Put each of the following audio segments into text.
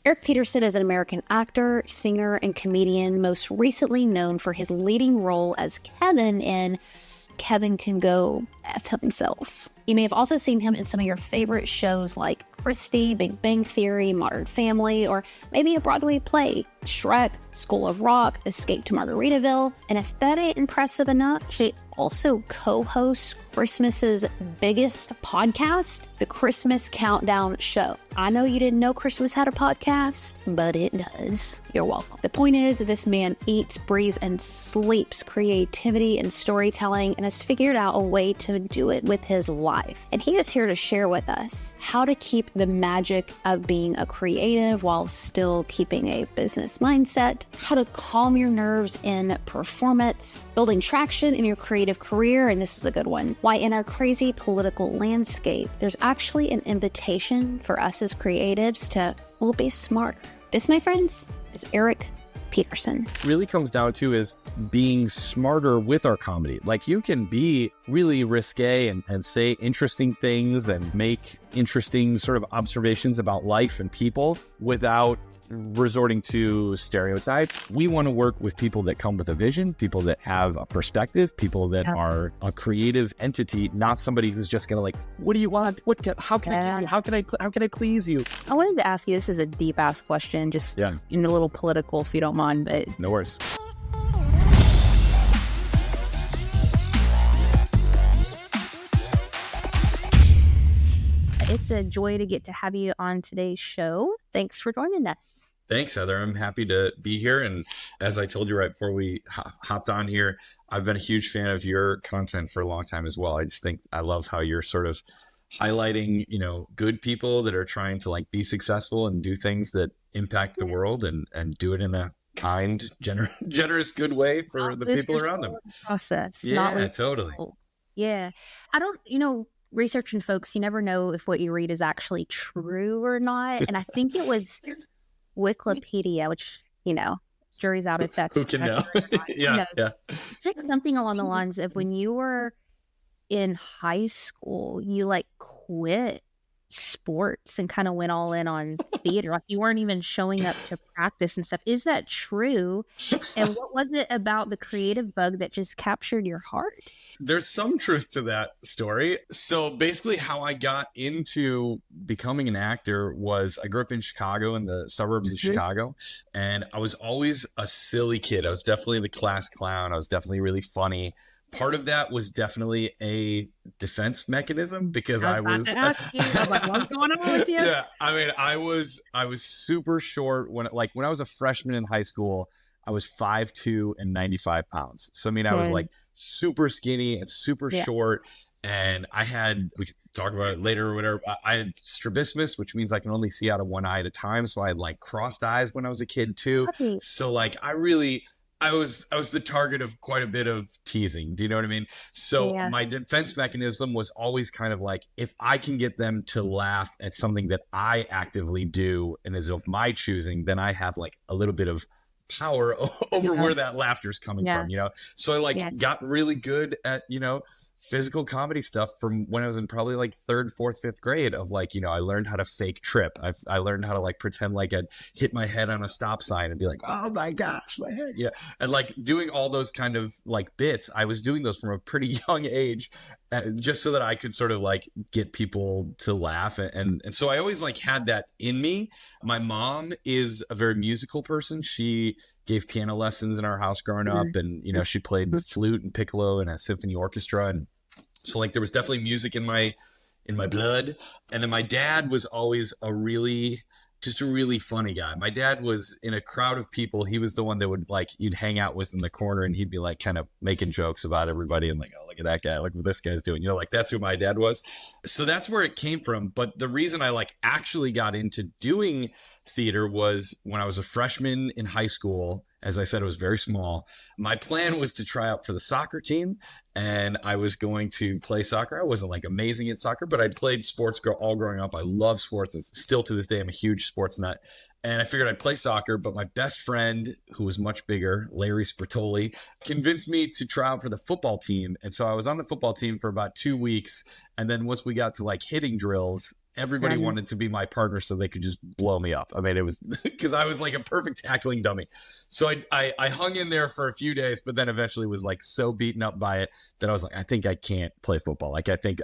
Eric Peterson is an American actor, singer, and comedian, most recently known for his leading role as Kevin in Kevin Can Go F Himself. You may have also seen him in some of your favorite shows like Kirstie, Big Bang Theory, Modern Family, or maybe a Broadway play, Shrek, School of Rock, Escape to Margaritaville. And if that ain't impressive enough, she also co-hosts Christmas's biggest podcast, the Christmas Countdown Show. I know you didn't know Christmas had a podcast, but it does. You're welcome. The point is, this man eats, breathes, and sleeps creativity and storytelling and has figured out a way to do it with his life. And he is here to share with us how to keep the magic of being a creative while still keeping a business mindset, how to calm your nerves in performance, building traction in your creative career, and this is a good one, why in our crazy political landscape, there's actually an invitation for us as creatives to, well, be smarter. This, my friends, is Eric Peterson. Really comes down to is being smarter with our comedy. Like, you can be really risque and say interesting things and make interesting sort of observations about life and people without resorting to stereotypes. We want to work with people that come with a vision, people that have a perspective, people that are a creative entity, not somebody who's just gonna like, what do you want? How can I please you? I wanted to ask you, this is a deep ass question, just in a little political, if you don't mind, but no worries. It's a joy to get to have you on today's show. Thanks for joining us. Thanks, Heather. I'm happy to be here. And as I told you right before we hopped on here, I've been a huge fan of your content for a long time as well. I just think I love how you're sort of highlighting, good people that are trying to like be successful and do things that impact the world and do it in a kind, generous, good way for the people around them. Process. Totally. Yeah. I don't, researching folks, you never know if what you read is actually true or not. And I think it was Wikipedia, which, jury's out if that's who can know. Yeah. It's something along the lines of when you were in high school, you like quit sports and kind of went all in on theater. Like you weren't even showing up to practice and stuff. Is that true? And what was it about the creative bug that just captured your heart? There's some truth to that story. So basically how I got into becoming an actor was I grew up in Chicago, in the suburbs of Chicago, and I was always a silly kid. I was definitely the class clown. I was definitely really funny. Part of that was definitely a defense mechanism because I was ask you, I'm like, what's going on with you? Yeah, I mean, I was super short when I was a freshman in high school. I was 5'2" and 95 pounds. So I mean, I was like super skinny and super short. And we could talk about it later or whatever. I had strabismus, which means I can only see out of one eye at a time. So I had like crossed eyes when I was a kid too. Okay. So like I was the target of quite a bit of teasing. Do you know what I mean? So my defense mechanism was always kind of like, if I can get them to laugh at something that I actively do and is of my choosing, then I have like a little bit of power over where that laughter is coming from, So I got really good at, physical comedy stuff from when I was in probably like 3rd, 4th, 5th grade of like, I learned how to fake trip. I learned how to like pretend like I'd hit my head on a stop sign and be like, oh my gosh, my head. Yeah. And like doing all those kind of like bits, I was doing those from a pretty young age, just so that I could sort of like get people to laugh. And so I always like had that in me. My mom is a very musical person. She gave piano lessons in our house growing up. And, she played flute and piccolo in a symphony orchestra. And so like there was definitely music in my blood. And then my dad was always just a really funny guy. My dad was in a crowd of people. He was the one that would like, you'd hang out with in the corner and he'd be like kind of making jokes about everybody and like, oh, look at that guy. Look what this guy's doing. Like that's who my dad was. So that's where it came from. But the reason I like actually got into doing theater was when I was a freshman in high school. As I said, it was very small. My plan was to try out for the soccer team and I was going to play soccer. I wasn't like amazing at soccer, but I'd played sports all growing up. I love sports. Still to this day, I'm a huge sports nut. And I figured I'd play soccer, but my best friend, who was much bigger, Larry Spertoli, convinced me to try out for the football team. And so I was on the football team for about 2 weeks. And then once we got to like hitting drills, everybody wanted to be my partner so they could just blow me up. I mean, it was because I was like a perfect tackling dummy. So I hung in there for a few days, but then eventually was like so beaten up by it that I was like, I think I can't play football. Like, I think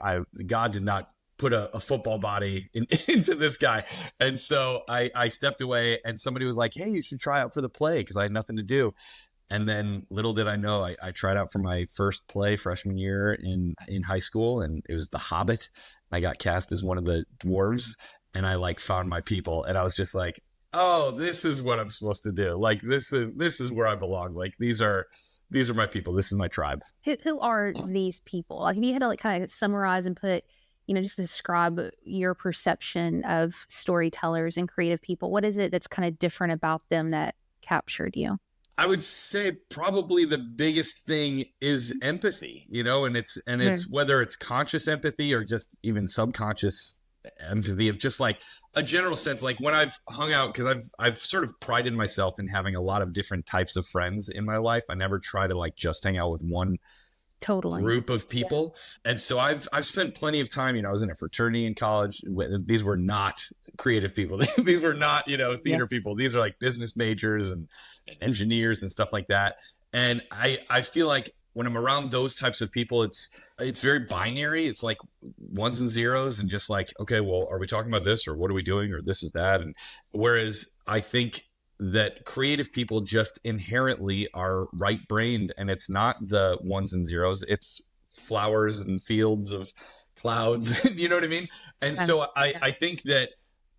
God did not put a football body into this guy. And so I stepped away, and somebody was like, hey, you should try out for the play, because I had nothing to do. And then little did I know, I tried out for my first play freshman year in high school, and it was The Hobbit. I got cast as one of the dwarves, and I like found my people, and I was just like, oh, this is what I'm supposed to do. Like, this is where I belong. Like, these are my people. This is my tribe. Who are these people? Like, if you had to like kind of summarize and put, just describe your perception of storytellers and creative people, what is it that's kind of different about them that captured you? I would say probably the biggest thing is empathy, and it's whether it's conscious empathy or just even subconscious empathy of just like a general sense. Like, when I've hung out, because I've sort of prided myself in having a lot of different types of friends in my life. I never try to like just hang out with one group of people. And so I've spent plenty of time, I was in a fraternity in college. These were not creative people. These were not, theater people. These are like business majors and engineers and stuff like that. And I feel like when I'm around those types of people, it's very binary. It's like ones and zeros, and just like, okay, well, are we talking about this, or what are we doing, or this is that? And whereas I think that creative people just inherently are right-brained, and it's not the ones and zeros, it's flowers and fields of clouds. You know what I mean? And so I think that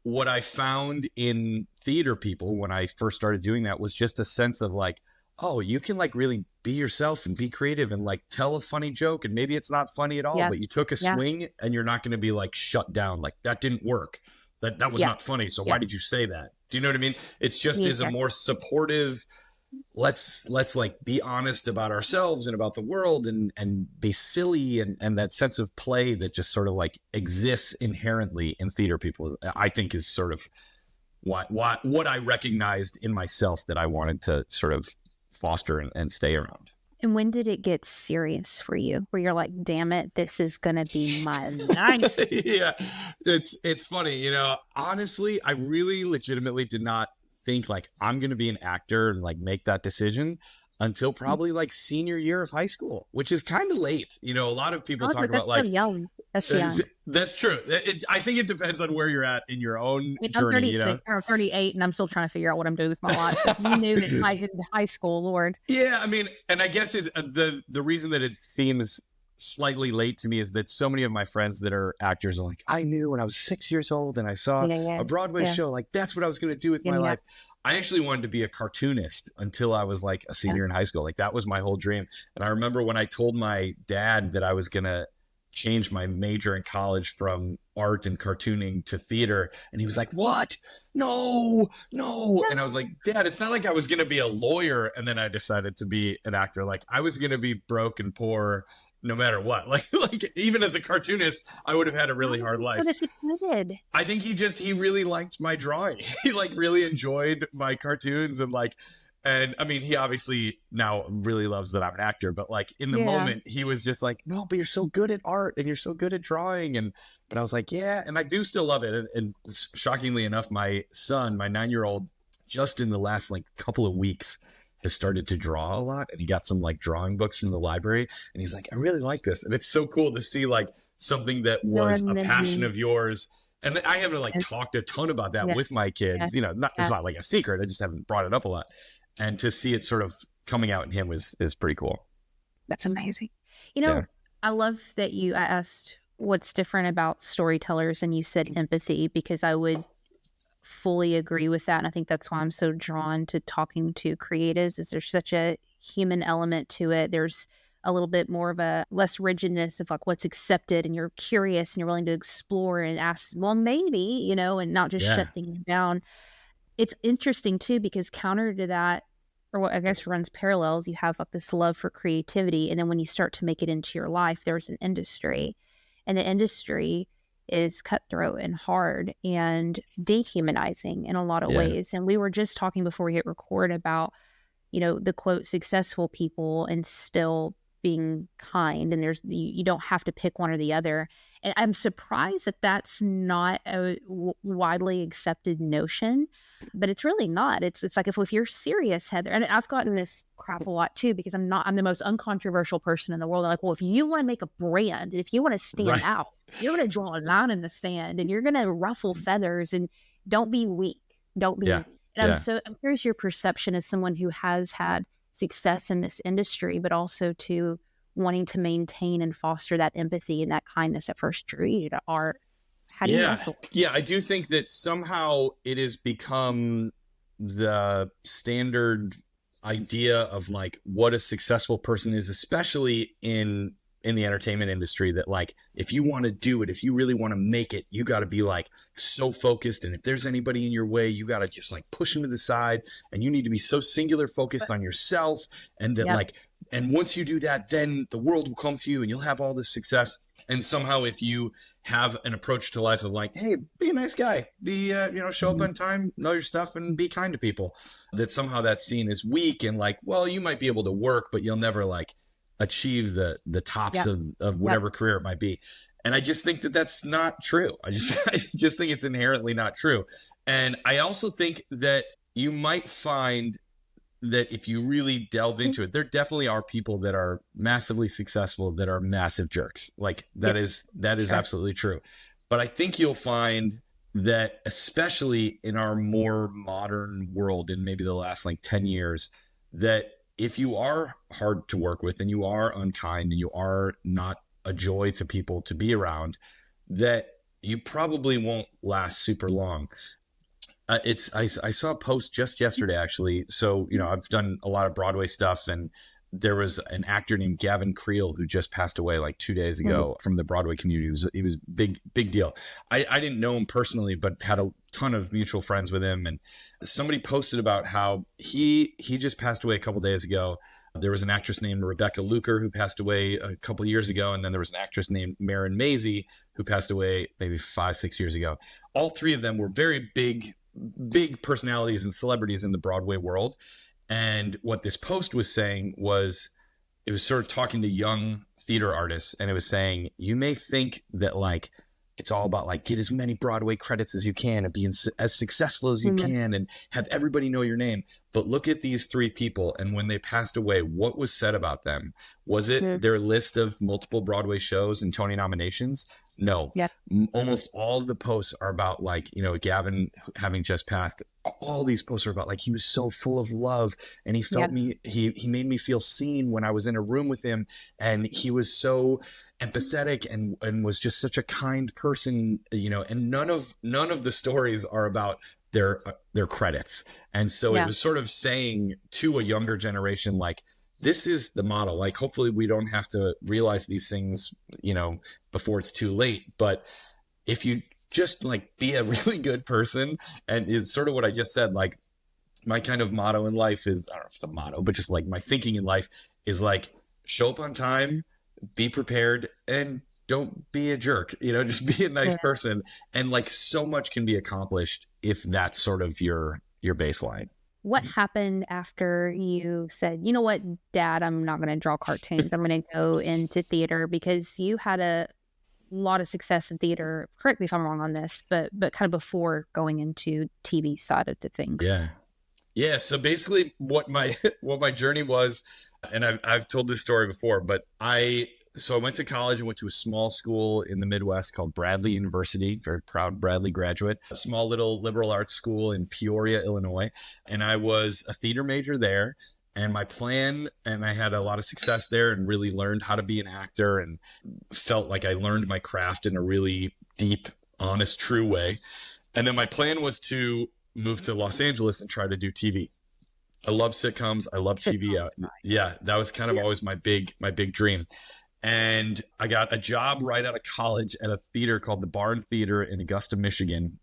what I found in theater people when I first started doing that was just a sense of like, oh, you can like really be yourself and be creative and like tell a funny joke, and maybe it's not funny at all, but you took a swing, and you're not going to be like shut down. Like, that didn't work. That was not funny. So why did you say that? Do you know what I mean? It's just is a more supportive, let's like be honest about ourselves and about the world, and be silly, and that sense of play that just sort of like exists inherently in theater people, I think is sort of what I recognized in myself that I wanted to sort of foster and stay around. And when did it get serious for you, where you're like, damn it, this is going to be my life? Yeah, it's funny. Honestly, I really legitimately did not think like I'm going to be an actor and like make that decision until probably like senior year of high school, which is kind of late. A lot of people talk about like, young. That's young. That's true. I think it depends on where you're at in your own journey. I'm 36 or 38, and I'm still trying to figure out what I'm doing with my life. So you knew that I was in high school, Lord. Yeah, I mean, and I guess the reason that it seems slightly late to me is that so many of my friends that are actors are like, I knew when I was 6 years old and I saw a Broadway show, like that's what I was going to do with my life. I actually wanted to be a cartoonist until I was like a senior in high school. Like, that was my whole dream. And I remember when I told my dad that I was going to change my major in college from art and cartooning to theater, and he was like, what? No. And I was like, Dad, it's not like I was going to be a lawyer and then I decided to be an actor. Like, I was going to be broke and poor no matter what. Like even as a cartoonist, I would have had a really hard life. I think he really liked my drawing. He like really enjoyed my cartoons, and I mean, he obviously now really loves that I'm an actor, but like in the moment, he was just like, no, but you're so good at art and you're so good at drawing. But I was like, yeah, and I do still love it. And shockingly enough, my son, my 9-year-old, just in the last like couple of weeks has started to draw a lot, and he got some like drawing books from the library, and he's like, I really like this. And it's so cool to see like something that was a passion of yours. And I haven't like talked a ton about that with my kids, it's not like a secret. I just haven't brought it up a lot. And to see it sort of coming out in him is pretty cool. That's amazing. I love that I asked what's different about storytellers, and you said empathy, because I would fully agree with that. And I think that's why I'm so drawn to talking to creatives, is there's such a human element to it. There's a little bit more of a less rigidness of like what's accepted, and you're curious and you're willing to explore and ask, well, maybe, and not just shut things down. It's interesting too, because counter to that, or what I guess runs parallels, you have like this love for creativity. And then when you start to make it into your life, there's an industry, and the industry is cutthroat and hard and dehumanizing in a lot of ways. And we were just talking before we hit record about, the quote, successful people and still being kind. And you don't have to pick one or the other. And I'm surprised that that's not a widely accepted notion, but it's really not. It's like if you're serious, Heather, and I've gotten this crap a lot too, because I'm the most uncontroversial person in the world. They're like, well, if you want to make a brand and if you want to stand out, you're going to draw a line in the sand and you're going to ruffle feathers and don't be weak. Don't be. And I'm curious your perception as someone who has had success in this industry, but also to wanting to maintain and foster that empathy and that kindness at first read art. How do you wrestle? Yeah, I do think that somehow it has become the standard idea of like what a successful person is, especially in the entertainment industry, that like if you want to do it, if you really want to make it, you got to be like so focused, and if there's anybody in your way, you got to just like push them to the side, and you need to be so singular focused on yourself, and that like, and once you do that, then the world will come to you and you'll have all this success. And somehow if you have an approach to life of like, hey, be a nice guy, be show up on time, know your stuff, and be kind to people, that somehow that's seen as weak, and like, well, you might be able to work, but you'll never like achieve the tops of whatever career it might be. And I just think that that's not true. I just think it's inherently not true. And I also think that you might find that if you really delve into it, there definitely are people that are massively successful that are massive jerks. Like that is absolutely true. But I think you'll find that especially in our more modern world, in maybe the last like 10 years, that if you are hard to work with and you are unkind and you are not a joy to people to be around, that you probably won't last super long. I saw a post just yesterday, actually. So, I've done a lot of Broadway stuff, and there was an actor named Gavin Creel who just passed away like 2 days ago from the Broadway community. He was big deal. I didn't know him personally, but had a ton of mutual friends with him. And somebody posted about how he just passed away a couple days ago. There was an actress named Rebecca Luker who passed away a couple years ago. And then there was an actress named Meryl Maisie who passed away maybe 5-6 years ago. All three of them were very big personalities and celebrities in the Broadway world. And what this post was saying was, it was sort of talking to young theater artists, and it was saying, you may think that like it's all about like get as many Broadway credits as you can and be as successful as you can and have everybody know your name. But look at these three people, and when they passed away, what was said about them? Was it their list of multiple Broadway shows and Tony nominations? No. Almost all of the posts are about like, Gavin having just passed. All these posts are about like, he was so full of love, and he felt me. He made me feel seen when I was in a room with him, and he was so empathetic and was just such a kind person, and none of the stories are about their credits. And so it was sort of saying to a younger generation, like, this is the model. Like, hopefully we don't have to realize these things, before it's too late. But if you just like be a really good person, and it's sort of what I just said, like my kind of motto in life is, I don't know if it's a motto, but just like my thinking in life is like, show up on time, be prepared, and don't be a jerk, just be a nice person. And like so much can be accomplished if that's sort of your baseline. What happened after you said, you know what, Dad, I'm not going to draw cartoons. I'm going to go into theater, because you had a lot of success in theater. Correct me if I'm wrong on this, but kind of before going into TV side of the things. Yeah. So basically what my journey was, and I've told this story before, but I went to college and went to a small school in the Midwest called Bradley University, very proud Bradley graduate, a small little liberal arts school in Peoria, Illinois. And I was a theater major there. And my plan, and I had a lot of success there and really learned how to be an actor and felt like I learned my craft in a really deep, honest, true way. And then my plan was to move to Los Angeles and try to do TV. I love sitcoms. I love TV. Yeah, that was kind of always my big dream. And I got a job right out of college at a theater called the Barn Theater in Augusta, Michigan,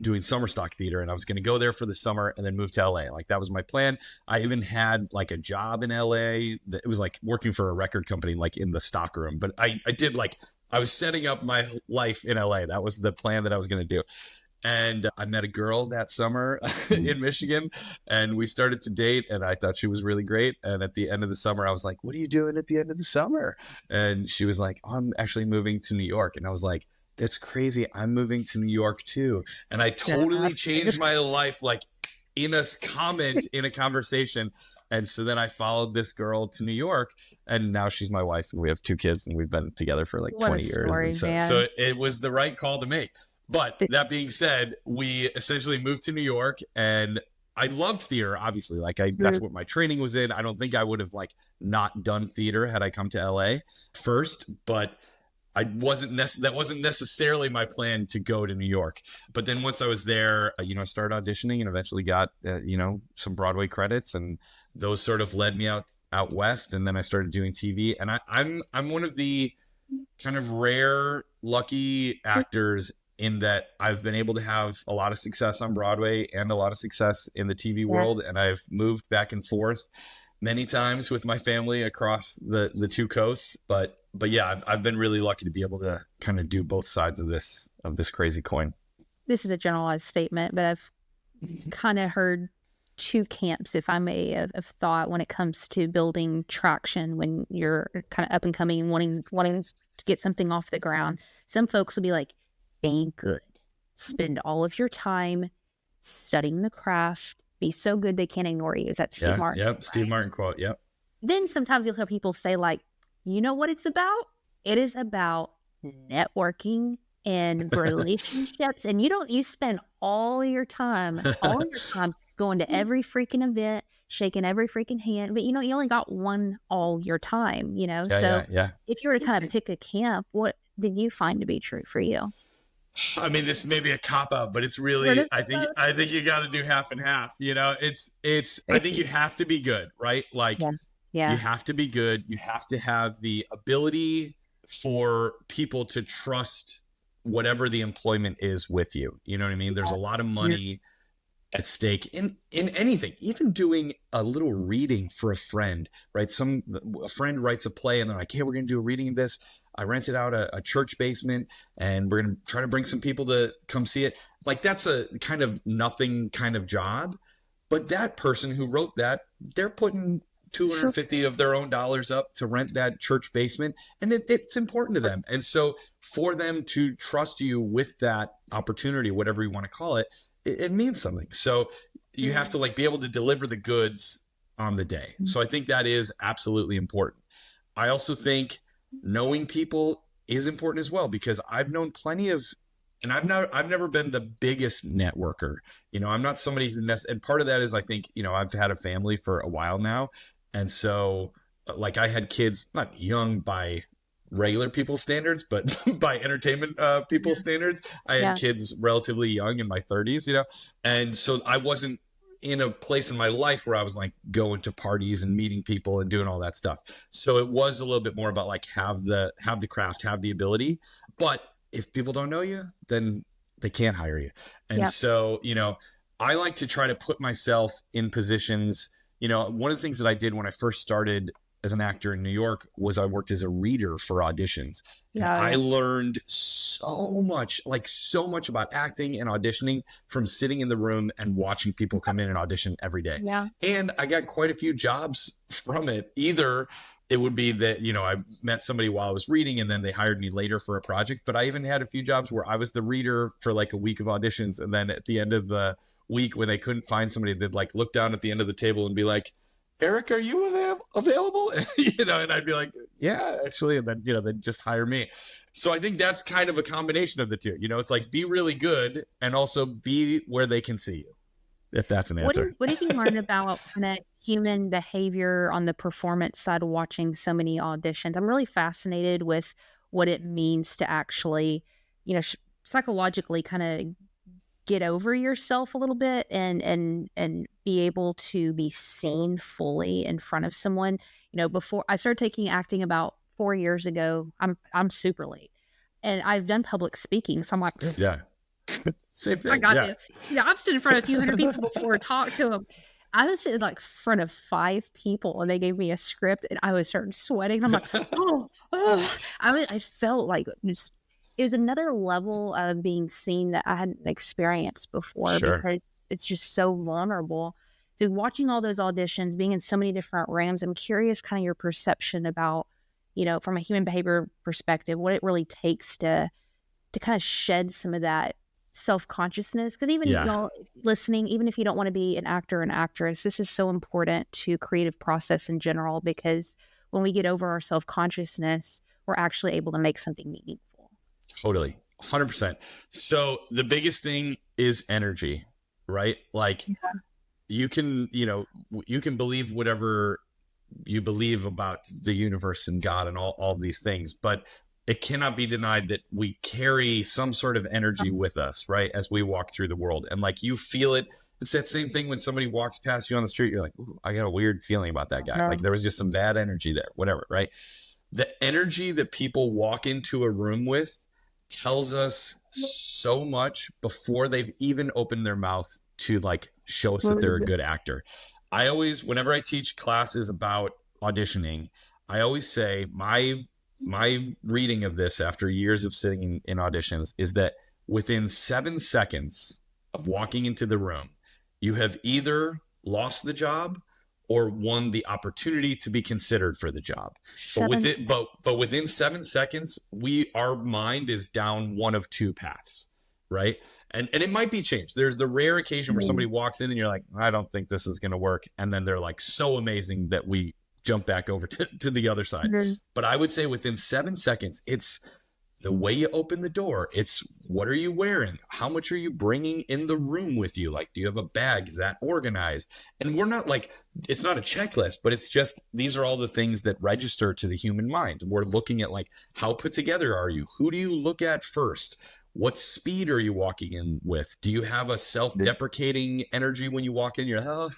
doing summer stock theater. And I was going to go there for the summer and then move to LA. Like that was my plan. I even had like a job in LA that it was like working for a record company, like in the stock room. But I did like, I was setting up my life in LA. That was the plan that I was going to do. And I met a girl that summer in Michigan, and we started to date, and I thought she was really great. And at the end of the summer, I was like, what are you doing at the end of the summer? And she was like, I'm actually moving to New York. And I was like, that's crazy. I'm moving to New York too. And I totally changed my life, like in a comment, in a conversation. And so then I followed this girl to New York, and now she's my wife, and we have 2 kids, and we've been together for like 20 years. And so it was the right call to make. But that being said, we essentially moved to New York, and I loved theater, obviously. Like that's what my training was in. I don't think I would have like not done theater had I come to LA first, but that wasn't necessarily my plan to go to New York. But then once I was there, I started auditioning and eventually got, some Broadway credits, and those sort of led me out west. And then I started doing TV, and I'm one of the kind of rare, lucky actors in that I've been able to have a lot of success on Broadway and a lot of success in the TV world. And I've moved back and forth many times with my family across the 2 coasts. But yeah, I've been really lucky to be able to kind of do both sides of this crazy coin. This is a generalized statement, but I've kind of heard 2 camps, if I may, of thought when it comes to building traction when you're kind of up and coming and wanting to get something off the ground. Some folks will be like, be good. Spend all of your time studying the craft. Be so good they can't ignore you. Is that Steve Martin? Yep, right? Steve Martin quote, yep. Then sometimes you'll hear people say like, you know what it's about? It is about networking and relationships. And you spend all your time going to every freaking event, shaking every freaking hand. But you only got one all your time, so if you were to kind of pick a camp, what did you find to be true for you? I mean, this may be a cop out, but it's really, I think you got to do half and half. I think you have to be good, right? Like, you have to be good. You have to have the ability for people to trust whatever the employment is with you. You know what I mean? There's a lot of money at stake in anything, even doing a little reading for a friend, right? A friend writes a play and they're like, hey, we're going to do a reading of this. I rented out a church basement and we're going to try to bring some people to come see it. Like, that's a kind of nothing kind of job. But that person who wrote that, they're putting $250 of their own dollars up to rent that church basement. And it's important to them. And so for them to trust you with that opportunity, whatever you want to call it, it means something. So you have to be able to deliver the goods on the day. So I think that is absolutely important. I also think knowing people is important as well, because I've known plenty of, and I've never been the biggest networker. I'm not somebody who, and part of that is I think, I've had a family for a while now. And so I had kids, not young by regular people's standards, but by entertainment people's standards, I had kids relatively young in my 30s, and so I wasn't in a place in my life where I was going to parties and meeting people and doing all that stuff. So it was a little bit more about have the craft, have the ability. But if people don't know you, then they can't hire you. And so, I like to try to put myself in positions. One of the things that I did when I first started as an actor in New York was I worked as a reader for auditions. I learned so much about acting and auditioning from sitting in the room and watching people come in and audition every day. Yeah. And I got quite a few jobs from it. Either it would be that, I met somebody while I was reading and then they hired me later for a project. But I even had a few jobs where I was the reader for a week of auditions. And then at the end of the week, when they couldn't find somebody, they'd look down at the end of the table and be like, Eric, are you available? And I'd be like, yeah, actually. And then, they'd just hire me. So I think that's kind of a combination of the two. It's be really good and also be where they can see you, if that's an answer. What did you learn about kind of human behavior on the performance side of watching so many auditions? I'm really fascinated with what it means to actually, psychologically kind of get over yourself a little bit and be able to be seen fully in front of someone. Before I started taking acting about 4 years ago, I'm super late, and I've done public speaking, so I'm like, yeah, same thing. I got this. I've stood in front of a few hundred people before, talked to them. I was in front of 5 people, and they gave me a script, and I was starting sweating. I'm like, I felt like just it was another level of being seen that I hadn't experienced before because it's just so vulnerable. So watching all those auditions, being in so many different rooms, I'm curious kind of your perception about, from a human behavior perspective, what it really takes to kind of shed some of that self-consciousness. Because even y'all listening, even if you don't want to be an actor or an actress, this is so important to creative process in general, because when we get over our self-consciousness, we're actually able to make something meaningful. Totally. 100%. So the biggest thing is energy, right? Like you can believe whatever you believe about the universe and God and all these things, but it cannot be denied that we carry some sort of energy with us, right? As we walk through the world, and like you feel it. It's that same thing when somebody walks past you on the street, you're like, ooh, I got a weird feeling about that guy. Like there was just some bad energy there, whatever, right? The energy that people walk into a room with tells us so much before they've even opened their mouth to like show us that they're a good actor. I always, whenever I teach classes about auditioning, I always say my reading of this after years of sitting in auditions is that within 7 seconds of walking into the room, you have either lost the job or won the opportunity to be considered for the job. But within 7 seconds, our mind is down one of two paths, right? And it might be changed. There's the rare occasion where somebody walks in and you're like, I don't think this is going to work. And then they're like so amazing that we jump back over to the other side. But I would say within 7 seconds, it's the way you open the door. It's what are you wearing? How much are you bringing in the room with you? Like, do you have a bag? Is that organized? And we're not like, it's not a checklist, but it's just, these are all the things that register to the human mind. We're looking at like, how put together are you? Who do you look at first? What speed are you walking in with? Do you have a self-deprecating energy when you walk in? You're like, oh,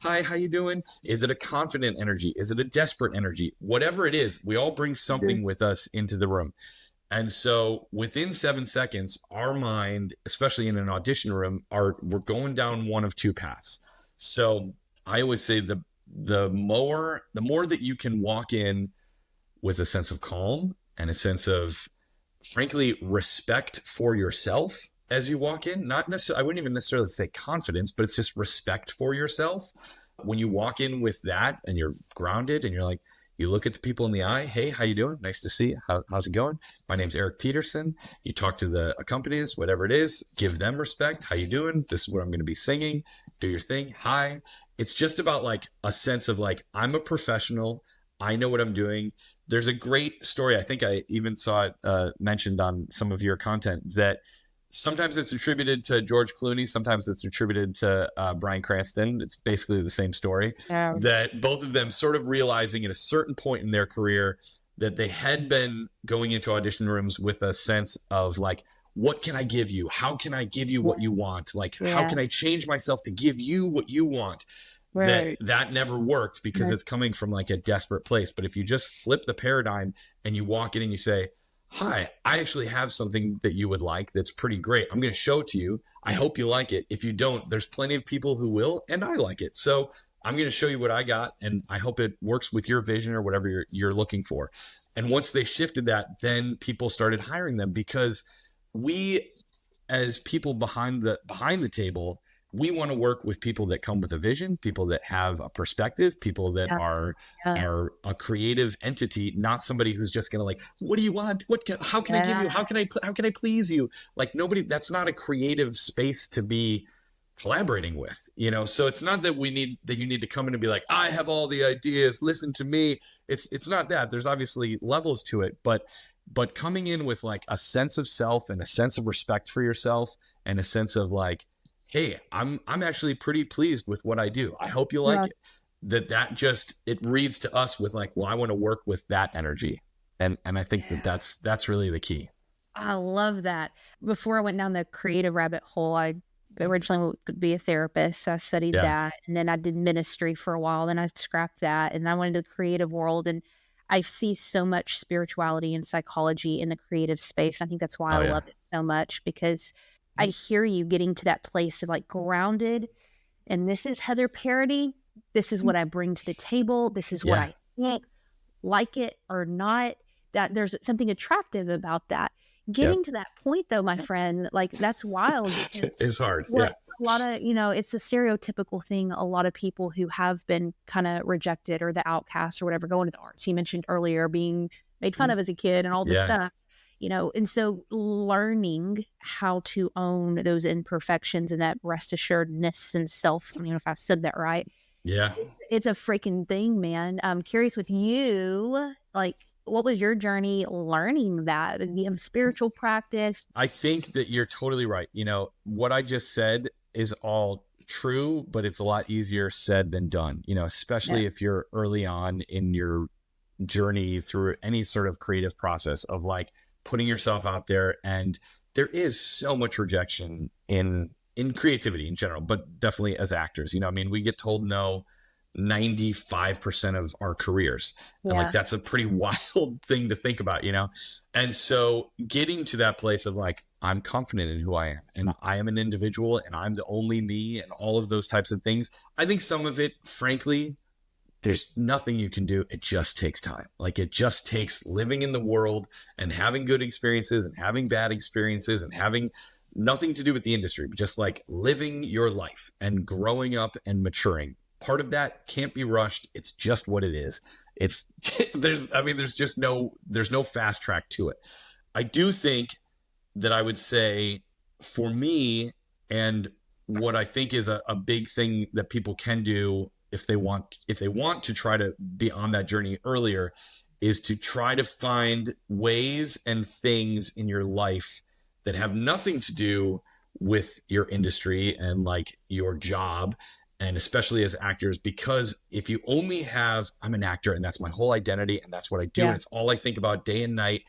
hi, how you doing? Is it a confident energy? Is it a desperate energy? Whatever it is, we all bring something with us into the room. And so within 7 seconds, our mind, especially in an audition room, we're going down one of two paths. So I always say the more that you can walk in with a sense of calm and a sense of, frankly, respect for yourself as you walk in, not necessarily, I wouldn't even necessarily say confidence, but it's just respect for yourself. When you walk in with that and you're grounded and you're like, you look at the people in the eye, hey, how you doing? Nice to see you. How's it going? My name's Eric Peterson. You talk to the accompanist, whatever it is, give them respect. How you doing? This is what I'm going to be singing. Do your thing. Hi. It's just about like a sense of like, I'm a professional. I know what I'm doing. There's a great story. I think I even saw it mentioned on some of your content that sometimes it's attributed to George Clooney. Sometimes it's attributed to Bryan Cranston. It's basically the same story. That both of them sort of realizing at a certain point in their career that they had been going into audition rooms with a sense of like, what can I give you? How can I give you what you want? Like, how can I change myself to give you what you want? That never worked because it's coming from like a desperate place. But if you just flip the paradigm and you walk in and you say, hi, I actually have something that you would like that's pretty great. I'm going to show it to you. I hope you like it. If you don't, there's plenty of people who will, and I like it. So I'm going to show you what I got, and I hope it works with your vision or whatever you're looking for. And once they shifted that, then people started hiring them, because we, as people behind the table, we want to work with people that come with a vision, people that have a perspective, people that are a creative entity, not somebody who's just going to like, what do you want? How can I give you? How can I please you? Like nobody, that's not a creative space to be collaborating with, So it's not that you need to come in and be like, I have all the ideas, listen to me. It's not that. There's obviously levels to it, but coming in with like a sense of self and a sense of respect for yourself and a sense of like, hey, I'm actually pretty pleased with what I do. I hope you like it. That just, it reads to us with like, well, I want to work with that energy. And I think that's really the key. I love that. Before I went down the creative rabbit hole, I originally would be a therapist. So I studied that. And then I did ministry for a while. Then I scrapped that. And I went into the creative world. And I see so much spirituality and psychology in the creative space. I think that's why I love it so much, because I hear you getting to that place of like grounded, and this is Heather Parody. This is what I bring to the table. This is what I think, like it or not, that there's something attractive about that. getting to that point though, my friend, like that's wild. It's hard. What a lot of, it's a stereotypical thing. A lot of people who have been kind of rejected or the outcast or whatever go into the arts. You mentioned earlier being made fun of as a kid and all this stuff, and so learning how to own those imperfections and that rest assuredness and self, if I said that right. Yeah. It's a freaking thing, man. I'm curious with you, like, what was your journey learning that? Did you have spiritual practice? I think that you're totally right. What I just said is all true, but it's a lot easier said than done, especially if you're early on in your journey through any sort of creative process of like putting yourself out there. And there is so much rejection in creativity in general, but definitely as actors, we get told no 95% of our careers. And like, that's a pretty wild thing to think about, And so getting to that place of like, I'm confident in who I am and I am an individual and I'm the only me and all of those types of things. I think some of it, frankly, there's nothing you can do. It just takes time. Like it just takes living in the world and having good experiences and having bad experiences and having nothing to do with the industry, but just like living your life and growing up and maturing. Part of that can't be rushed. It's just what it is. There's no fast track to it. I do think that I would say for me, and what I think is a big thing that people can do if they want to try to be on that journey earlier, is to try to find ways and things in your life that have nothing to do with your industry and like your job. And especially as actors, because if you only have, I'm an actor and that's my whole identity and that's what I do, and it's all I think about day and night,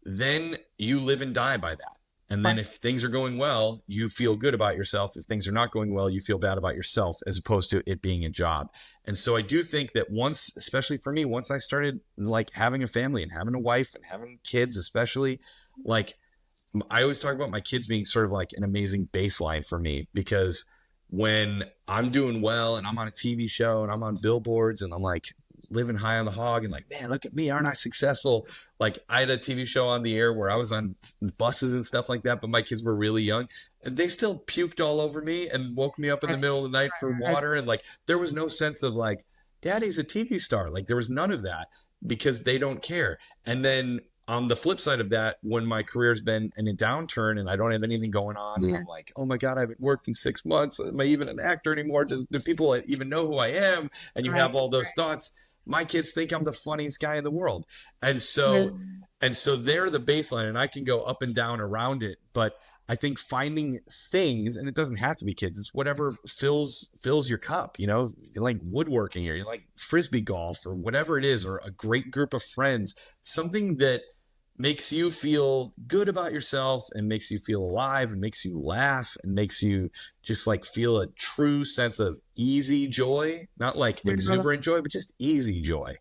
then you live and die by that. And then if things are going well, you feel good about yourself. If things are not going well, you feel bad about yourself, as opposed to it being a job. And so I do think that once, especially for me, once I started like having a family and having a wife and having kids, especially, like I always talk about my kids being sort of like an amazing baseline for me, because when I'm doing well and I'm on a TV show and I'm on billboards and I'm like living high on the hog and like, man, look at me, aren't I successful? Like I had a TV show on the air where I was on buses and stuff like that, but my kids were really young and they still puked all over me and woke me up in the middle of the night for water. And like, there was no sense of like, daddy's a TV star. Like there was none of that because they don't care. And then on the flip side of that, when my career's been in a downturn and I don't have anything going on, and I'm like, oh my God, I haven't worked in 6 months. Am I even an actor anymore? Do people even know who I am? And you have all those thoughts. My kids think I'm the funniest guy in the world. And so they're the baseline, and I can go up and down around it. But I think finding things, and it doesn't have to be kids, it's whatever fills your cup, you like woodworking or you like Frisbee golf or whatever it is, or a great group of friends, something that makes you feel good about yourself and makes you feel alive and makes you laugh and makes you just like feel a true sense of easy joy, not like exuberant joy, but just easy joy.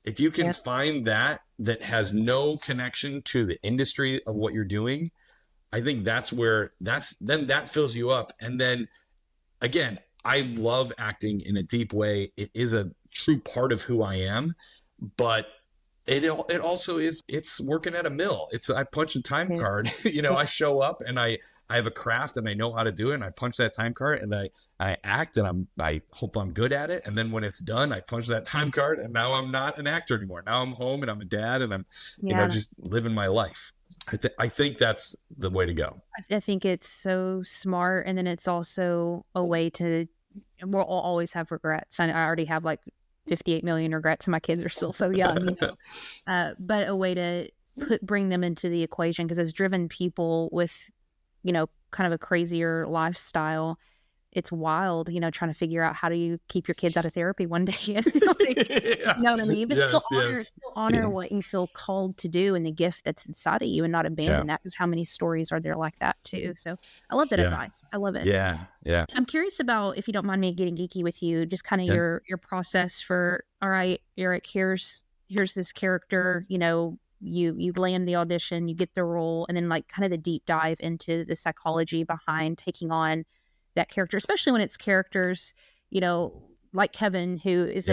If you can find that has no connection to the industry of what you're doing, I think then that fills you up. And then again, I love acting in a deep way. It is a true part of who I am, but it also is, it's working at a mill. I punch a time card, I show up and I have a craft and I know how to do it. And I punch that time card and I act and I hope I'm good at it. And then when it's done, I punch that time card and now I'm not an actor anymore. Now I'm home and I'm a dad and I'm, just living my life. I think that's the way to go. I think it's so smart. And then it's also a way to, we'll always have regrets. I already have like 58 million regrets and my kids are still so young, but a way to bring them into the equation, because as driven people with, kind of a crazier lifestyle, it's wild, trying to figure out how do you keep your kids out of therapy one day. You know what I mean? But still honor what you feel called to do and the gift that's inside of you, and not abandon that, because how many stories are there like that too? So I love that advice. I love it. Yeah. I'm curious about, if you don't mind me getting geeky with you, just kind of your process for, all right, Eric, here's this character, you land the audition, you get the role, and then like kind of the deep dive into the psychology behind taking on that character, especially when it's characters, like Kevin, who is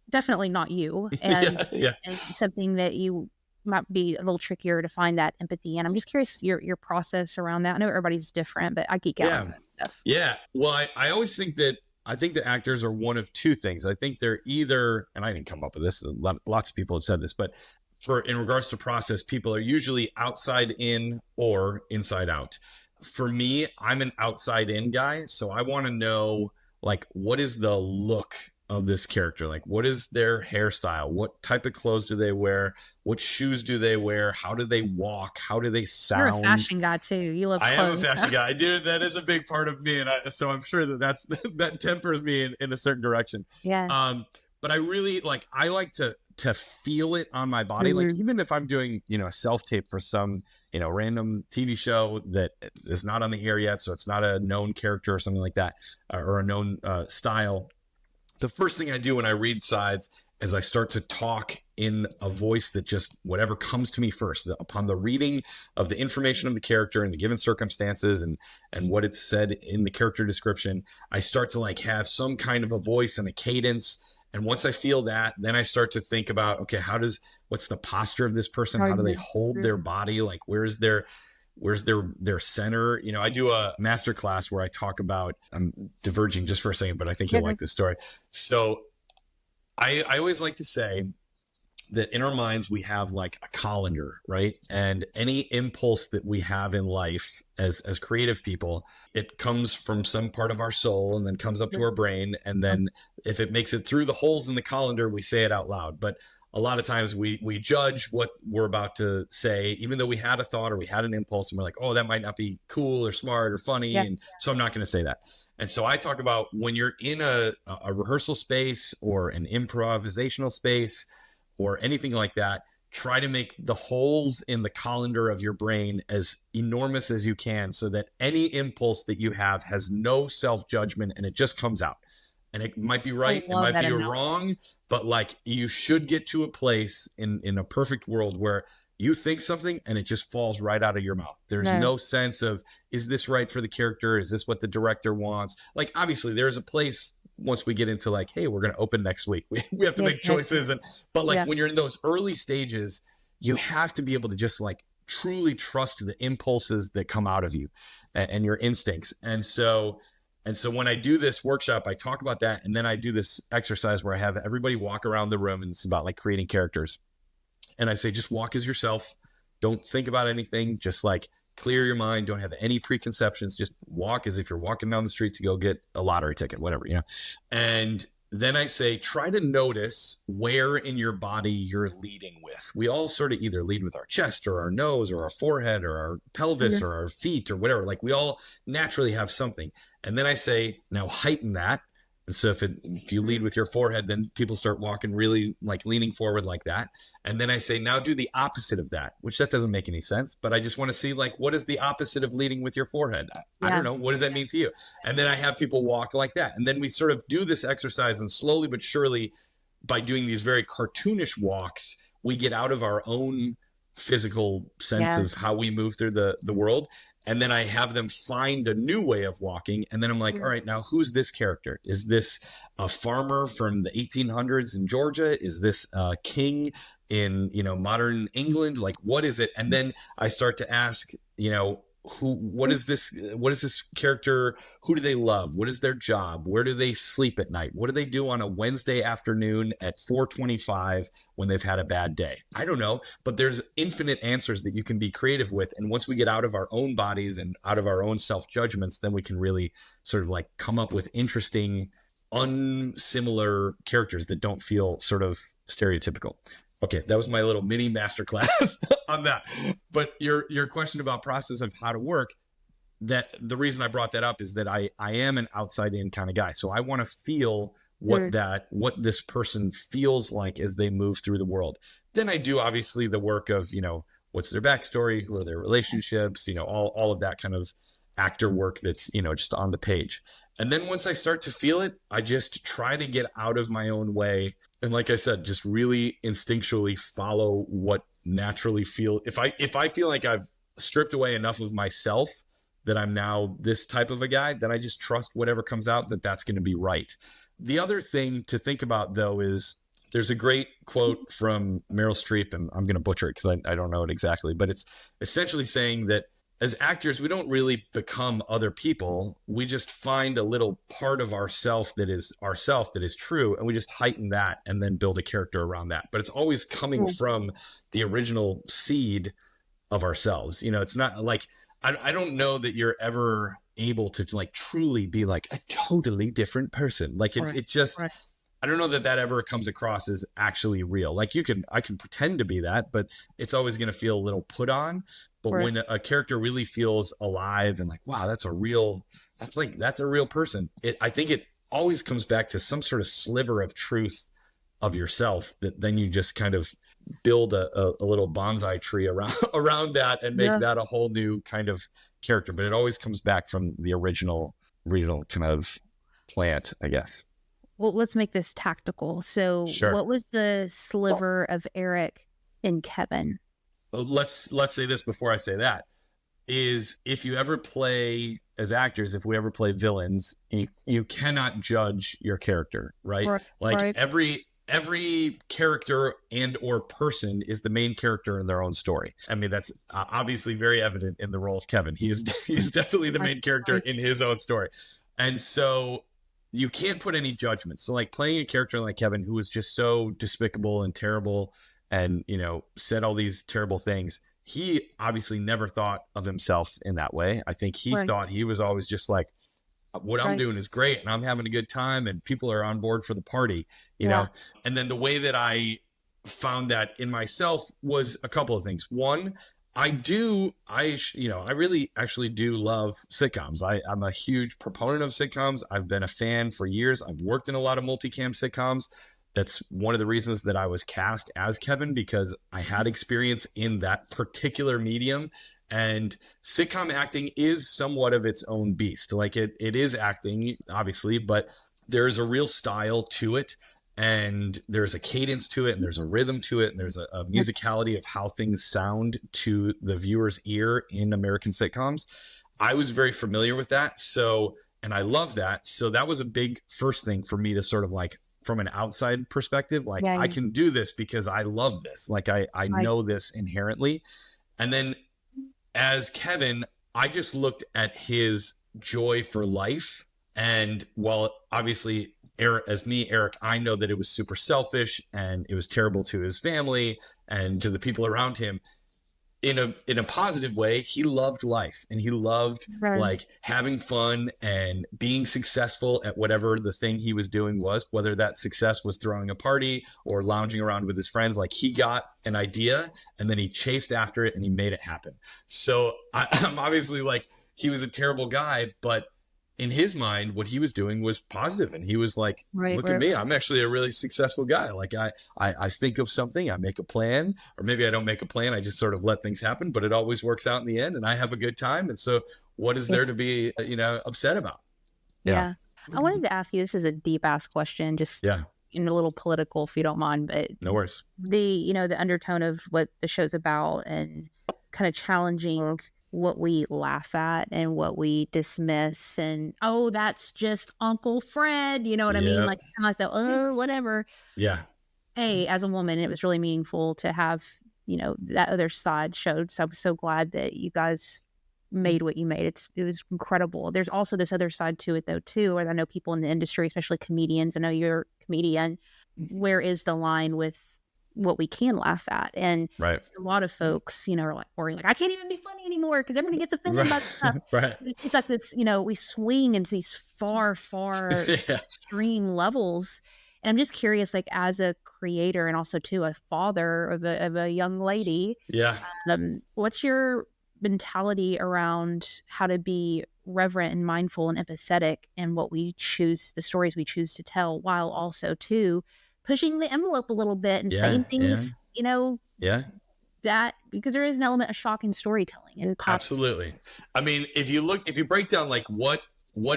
definitely not you, and, and something that you might be a little trickier to find that empathy. And I'm just curious your process around that. I know everybody's different, but I geek out on that stuff. Yeah. Well, I always think that actors are one of two things. I think they're either, and I didn't come up with this, lots of people have said this, but in regards to process, people are usually outside in or inside out. For me, I'm an outside in guy. So I want to know, like, what is the look of this character? Like, what is their hairstyle? What type of clothes do they wear? What shoes do they wear? How do they walk? How do they sound? You're a fashion guy too. You love clothes. I am a fashion guy. Dude, that is a big part of me. And so I'm sure that tempers me in a certain direction. Yeah. But I really I like to feel it on my body. Mm-hmm. Like, even if I'm doing, a self-tape for some, random TV show that is not on the air yet, so it's not a known character or something like that, or a known style. The first thing I do when I read sides is I start to talk in a voice that just whatever comes to me first. Upon the reading of the information of the character and the given circumstances and what it's said in the character description, I start to have some kind of a voice and a cadence. And once I feel that, then I start to think about, okay, what's the posture of this person? How do they hold their body? Like, where's their center? I do a master class where I talk about, I'm diverging just for a second, but I think you'll like this story. So I always like to say that in our minds, we have like a colander, right? And any impulse that we have in life as creative people, it comes from some part of our soul and then comes up to our brain. And then if it makes it through the holes in the colander, we say it out loud. But a lot of times we judge what we're about to say, even though we had a thought or we had an impulse and we're like, oh, that might not be cool or smart or funny. Yeah. And so I'm not going to say that. And so I talk about when you're in a rehearsal space or an improvisational space or anything like that, try to make the holes in the colander of your brain as enormous as you can so that any impulse that you have has no self-judgment and it just comes out. And it might be right, it might be wrong, but you should get to a place in a perfect world where you think something and it just falls right out of your mouth. There's no sense of, is this right for the character? Is this what the director wants? Obviously there's a place once we get into hey, we're going to open next week. We have to make choices. But when you're in those early stages, you have to be able to just truly trust the impulses that come out of you and your instincts. And so when I do this workshop, I talk about that. And then I do this exercise where I have everybody walk around the room and it's about creating characters. And I say, just walk as yourself. Don't think about anything. Just clear your mind. Don't have any preconceptions. Just walk as if you're walking down the street to go get a lottery ticket, whatever, And then I say, try to notice where in your body you're leading with. We all sort of either lead with our chest or our nose or our forehead or our pelvis or our feet or whatever. We all naturally have something. And then I say, now heighten that. And so if you lead with your forehead, then people start walking really leaning forward like that. And then I say, now do the opposite of that, which that doesn't make any sense. But I just want to see what is the opposite of leading with your forehead? I don't know. What does that mean to you? And then I have people walk like that. And then we sort of do this exercise, and slowly but surely, by doing these very cartoonish walks, we get out of our own physical sense of how we move through the world. And then I have them find a new way of walking. And then I'm like, all right, now who's this character? Is this a farmer from the 1800s in Georgia? Is this a king in, modern England? What is it? And then I start to ask, what is this character? Who do they love? What is their job? Where do they sleep at night? What do they do on a Wednesday afternoon at 4:25 when they've had a bad day? I don't know, but there's infinite answers that you can be creative with. And once we get out of our own bodies and out of our own self-judgments, then we can really sort of come up with interesting, unsimilar characters that don't feel sort of stereotypical. Okay, that was my little mini masterclass on that. But your question about process of how to work, that the reason I brought that up is that I am an outside in kind of guy. So I want to feel what this person feels like as they move through the world. Then I do obviously the work of, what's their backstory, who are their relationships, all of that kind of actor work that's, just on the page. And then once I start to feel it, I just try to get out of my own way. And like I said, just really instinctually follow what naturally feel. If I feel like I've stripped away enough of myself that I'm now this type of a guy, then I just trust whatever comes out that's going to be right. The other thing to think about though is There's a great quote from Meryl Streep, and I'm going to butcher it because I don't know it exactly, but it's essentially saying that as actors, we don't really become other people. We just find a little part of ourself that is true, and we just heighten that and then build a character around that. But it's always coming from the original seed of ourselves. You know, it's not like, I don't know that you're ever able to like truly be like a totally different person. Like it just, I don't know that ever comes across as actually real. Like I can pretend to be that, but it's always going to feel a little put on. But when a character really feels alive and like, wow, that's a real person. I think it always comes back to some sort of sliver of truth of yourself that then you just kind of build a little bonsai tree around that and make that a whole new kind of character. But it always comes back from the original kind of plant, I guess. Well, let's make this tactical. So what was the sliver of Eric in Kevin? Let's say this before I say that, is if you ever play as actors, if we ever play villains, you cannot judge your character, right? Every character and or person is the main character in their own story. I mean, that's obviously very evident in the role of Kevin. He is definitely the main character in his own story. And so you can't put any judgments. So like playing a character like Kevin, who was just so despicable and terrible and, you know, said all these terrible things, he obviously never thought of himself in that way. I think he thought he was always just like, what I'm doing is great and I'm having a good time and people are on board for the party, you know? And then the way that I found that in myself was a couple of things. One, I really actually do love sitcoms. I'm a huge proponent of sitcoms. I've been a fan for years. I've worked in a lot of multicam sitcoms. That's one of the reasons that I was cast as Kevin, because I had experience in that particular medium. And sitcom acting is somewhat of its own beast. Like it is acting, obviously, but there's a real style to it. And there's a cadence to it, and there's a rhythm to it, and there's a musicality of how things sound to the viewer's ear in American sitcoms. I was very familiar with that. And I love that. So that was a big first thing for me to sort of like, from an outside perspective, like I can do this because I love this. Like I know this inherently. And then as Kevin, I just looked at his joy for life. And while obviously Eric, I know that it was super selfish and it was terrible to his family and to the people around him. In a positive way, he loved life and he loved like having fun and being successful at whatever the thing he was doing was, whether that success was throwing a party or lounging around with his friends. Like he got an idea and then he chased after it and he made it happen. So I'm obviously like, he was a terrible guy, but in his mind, what he was doing was positive. And he was like, look at me, I'm actually a really successful guy. Like I think of something, I make a plan, or maybe I don't make a plan. I just sort of let things happen, but it always works out in the end and I have a good time. And so what is there to be, upset about? Yeah. I wanted to ask you, this is a deep ass question, just in a little political, if you don't mind, but no worries. The undertone of what the show's about and kind of challenging what we laugh at and what we dismiss and that's just Uncle Fred, you know what I mean, like kind of like that, whatever. Hey, as a woman, it was really meaningful to have that other side showed, so I'm so glad that you guys made what you made. It was incredible. There's also this other side to it though too, and I know people in the industry, especially comedians, I know you're a comedian, where is the line with what we can laugh at? And a lot of folks, are like, I can't even be funny anymore because everybody gets offended about stuff. It's like this, we swing into these far extreme levels. And I'm just curious, like as a creator and also too a father of a young lady, what's your mentality around how to be reverent and mindful and empathetic in what we choose, the stories we choose to tell, while also too pushing the envelope a little bit and saying things, that because there is an element of shocking storytelling and absolutely. I mean, if you break down like what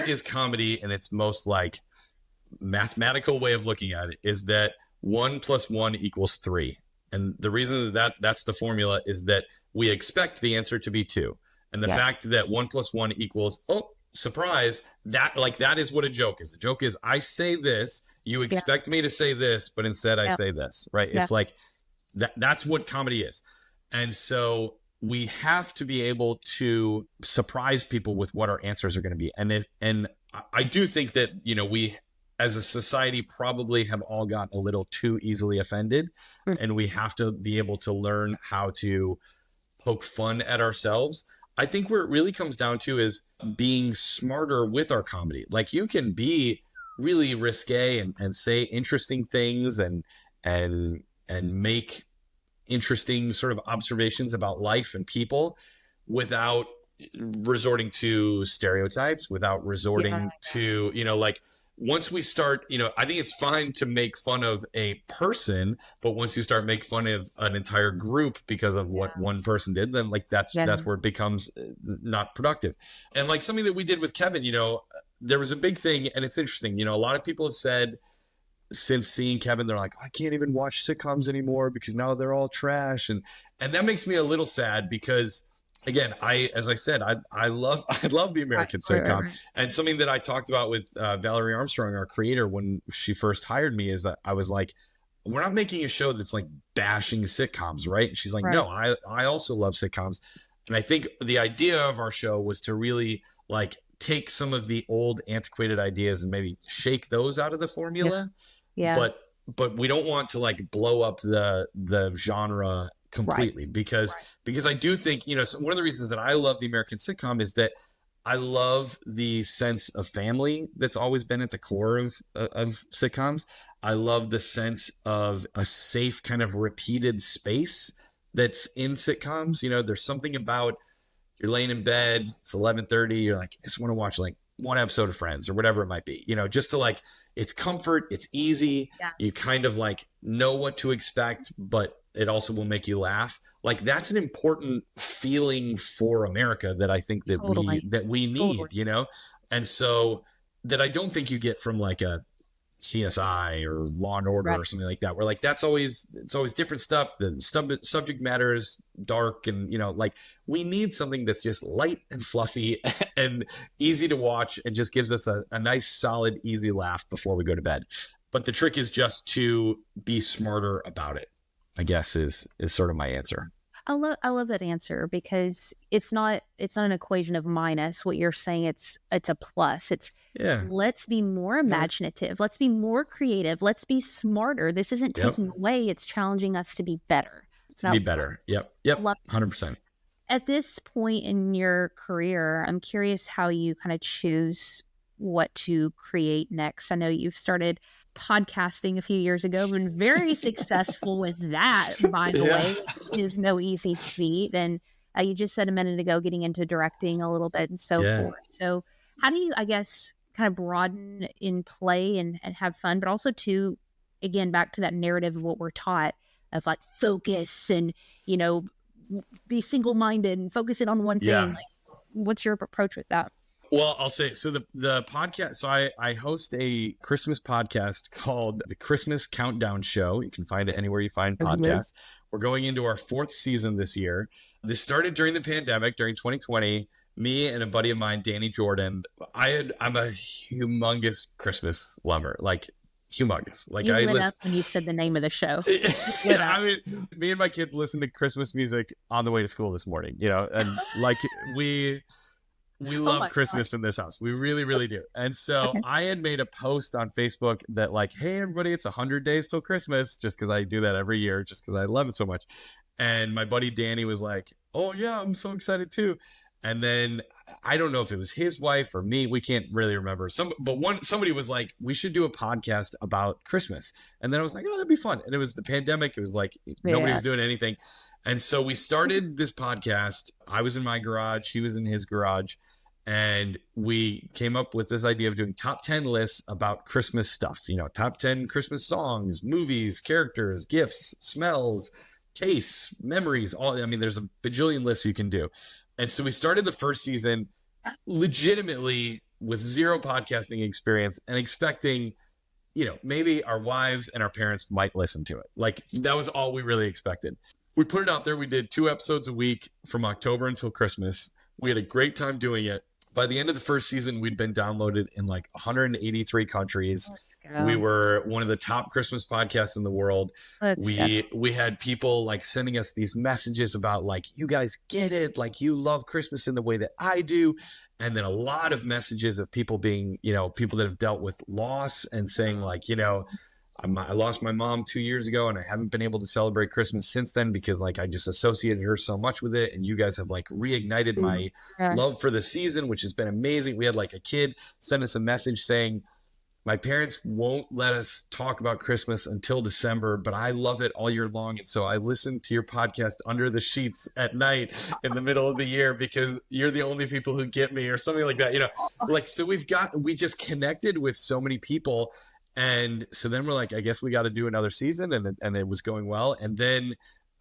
is comedy in its most like mathematical way of looking at it is that 1 + 1 = 3. And the reason that's the formula is that we expect the answer to be 2. And the fact that 1 + 1 equals, surprise, that is what a joke is. A joke is I say this, you expect me to say this, but instead I say this, right? It's like that's what comedy is. And so we have to be able to surprise people with what our answers are going to be. And I do think that, we as a society probably have all got a little too easily offended, and we have to be able to learn how to poke fun at ourselves. I think where it really comes down to is being smarter with our comedy. Like, you can be really risque and say interesting things and make interesting sort of observations about life and people without resorting to stereotypes, without resorting to, once we start, I think it's fine to make fun of a person, but once you start making fun of an entire group because of what one person did, then that's where it becomes not productive. And like something that we did with Kevin, there was a big thing, and it's interesting, a lot of people have said since seeing Kevin, they're like, I can't even watch sitcoms anymore because now they're all trash. And that makes me a little sad because, again, as I said, I love the American sitcom. Right. And something that I talked about with Valerie Armstrong, our creator, when she first hired me, is that I was like, we're not making a show that's like bashing sitcoms, right? And she's like, no, I also love sitcoms. And I think the idea of our show was to really like take some of the old antiquated ideas and maybe shake those out of the formula. Yeah. But we don't want to like blow up the genre completely because I do think, so one of the reasons that I love the American sitcom is that I love the sense of family that's always been at the core of sitcoms. I love the sense of a safe kind of repeated space that's in sitcoms. There's something about you're laying in bed, it's 11:30, you're like, I just want to watch like one episode of Friends or whatever it might be, just to like, it's comfort, it's easy. Yeah. You kind of like know what to expect, but it also will make you laugh. Like, that's an important feeling for America that I think that we need, and so that I don't think you get from like a CSI or Law and Order or something like that, where like it's always different stuff. The subject matter is dark, and like we need something that's just light and fluffy and easy to watch and just gives us a nice, solid, easy laugh before we go to bed. But the trick is just to be smarter about it, I guess is sort of my answer. I love that answer because it's not an equation of minus. What you're saying, it's a plus. It's let's be more imaginative. Let's be more creative. Let's be smarter. This isn't taking away. It's challenging us to be better. Be better. Yep. 100%. At this point in your career, I'm curious how you kind of choose what to create next. I know you've started podcasting a few years ago, been very successful with that, by the way. It is no easy feat. And you just said a minute ago getting into directing a little bit and so forth. So how do you, I guess, kind of broaden in play and have fun, but also to, again, back to that narrative of what we're taught of like focus and, be single-minded and focus it on one thing. Like, what's your approach with that? Well, I'll say, so the podcast, so I host a Christmas podcast called The Christmas Countdown Show. You can find it anywhere you find podcasts. We're going into our 4th season this year. This started during the pandemic, during 2020. Me and a buddy of mine, Danny Jordan, I'm a humongous Christmas lover, like humongous. Like, you lit up when you said the name of the show. I mean, me and my kids listen to Christmas music on the way to school this morning, and like we love Christmas in this house. We really, really do. And so I had made a post on Facebook that like, hey, everybody, it's 100 days till Christmas, just because I do that every year, just because I love it so much. And my buddy Danny was like, oh, yeah, I'm so excited, too. And then I don't know if it was his wife or me. We can't really remember. Somebody was like, we should do a podcast about Christmas. And then I was like, oh, that'd be fun. And it was the pandemic. It was like nobody was doing anything. And so we started this podcast. I was in my garage. He was in his garage. And we came up with this idea of doing top 10 lists about Christmas stuff, top 10 Christmas songs, movies, characters, gifts, smells, tastes, memories, there's a bajillion lists you can do. And so we started the first season legitimately with zero podcasting experience and expecting, maybe our wives and our parents might listen to it. Like, that was all we really expected. We put it out there. We did 2 episodes a week from October until Christmas. We had a great time doing it. By the end of the first season, we'd been downloaded in like 183 countries. Oh, we were one of the top Christmas podcasts in the world. We had people like sending us these messages about like, you guys get it, like you love Christmas in the way that I do. And then a lot of messages of people being, you know, people that have dealt with loss and saying like, you know, I lost my mom 2 years ago and I haven't been able to celebrate Christmas since then because like I just associated her so much with it. And you guys have like reignited my love for the season, which has been amazing. We had like a kid send us a message saying, my parents won't let us talk about Christmas until December, but I love it all year long. And so I listen to your podcast under the sheets at night in the middle of the year because you're the only people who get me, or something like that. You know, like, so we just connected with so many people. And so then we're like, I guess we got to do another season. And it was going well. And then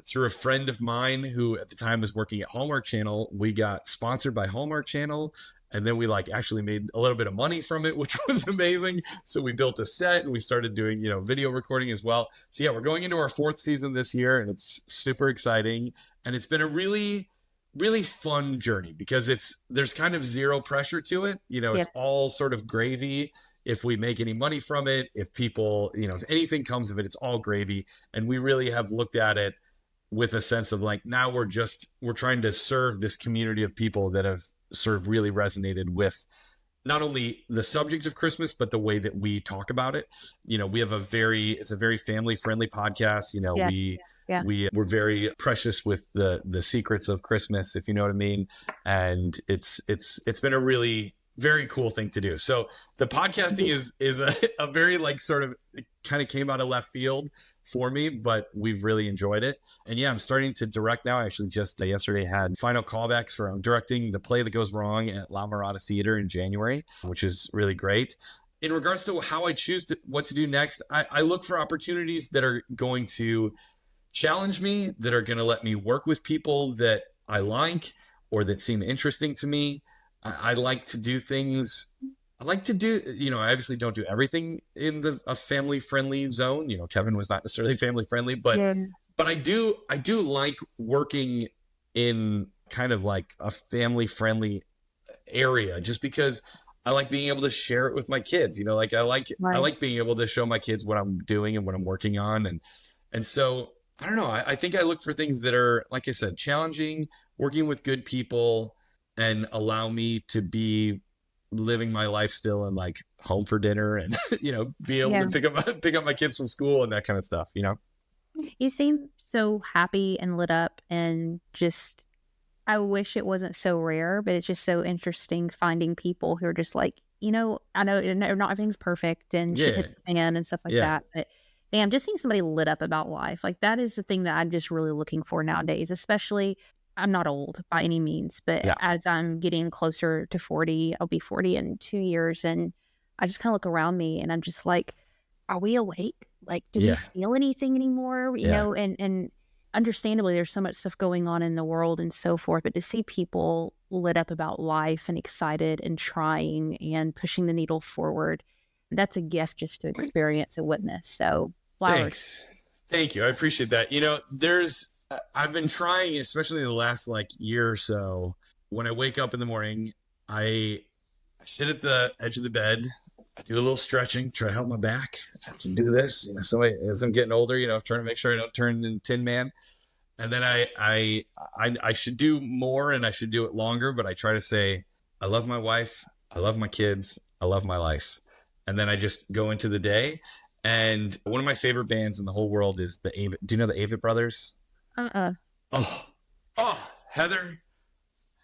through a friend of mine who at the time was working at Hallmark Channel, we got sponsored by Hallmark Channel. And then we like actually made a little bit of money from it, which was amazing. So we built a set and we started doing, you know, video recording as well. So yeah, we're going into our 4th season this year and it's super exciting. And it's been a really, really fun journey because there's kind of zero pressure to it. You know, it's all sort of gravy. If we make any money from it, if people, you know, if anything comes of it, it's all gravy. And we really have looked at it with a sense of like, now we're trying to serve this community of people that have sort of really resonated with not only the subject of Christmas, but the way that we talk about it. You know, we have it's a very family friendly podcast. You know, we're very precious with the secrets of Christmas, if you know what I mean. And it's been a really very cool thing to do. So the podcasting is a very like sort of, it kind of came out of left field for me, but we've really enjoyed it. And yeah, I'm starting to direct now. I actually just yesterday had final callbacks for directing The Play That Goes Wrong at La Mirada Theater in January, which is really great. In regards to how I choose what to do next, I look for opportunities that are going to challenge me, that are going to let me work with people that I like or that seem interesting to me. I like to do things. I like to do, you know, I obviously don't do everything in a family friendly zone. You know, Kevin was not necessarily family friendly, but I do like working in kind of like a family friendly area, just because I like being able to share it with my kids. You know, like I like being able to show my kids what I'm doing and what I'm working on. And so I don't know. I think I look for things that are, like I said, challenging, working with good people, and allow me to be living my life still and like home for dinner and, you know, be able to pick up my kids from school and that kind of stuff, you know? You seem so happy and lit up, and just, I wish it wasn't so rare, but it's just so interesting finding people who are just like, you know, I know not everything's perfect and shit hit the fan and stuff like that, but damn, just seeing somebody lit up about life, like that is the thing that I'm just really looking for nowadays. Especially, I'm not old by any means, but as I'm getting closer to 40, I'll be 40 in 2 years. And I just kind of look around me and I'm just like, are we awake? Like, do we feel anything anymore? You know, and understandably, there's so much stuff going on in the world and so forth, but to see people lit up about life and excited and trying and pushing the needle forward, that's a gift just to experience and witness. So flowers. Thanks. Thank you. I appreciate that. You know, I've been trying, especially the last like year or so, when I wake up in the morning, I sit at the edge of the bed, I do a little stretching, try to help my back. I can do this. You know, so as I'm getting older, you know, I'm trying to make sure I don't turn into Tin Man. And then I should do more and I should do it longer, but I try to say, I love my wife, I love my kids, I love my life. And then I just go into the day. And one of my favorite bands in the whole world is do you know the Avett Brothers? Heather,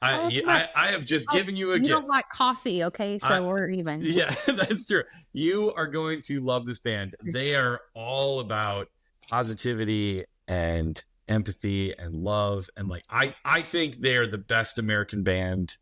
I have just given you a gift. You don't like coffee, okay? So we're even. Yeah, that's true. You are going to love this band. They are all about positivity and empathy and love, and like I think they're the best American band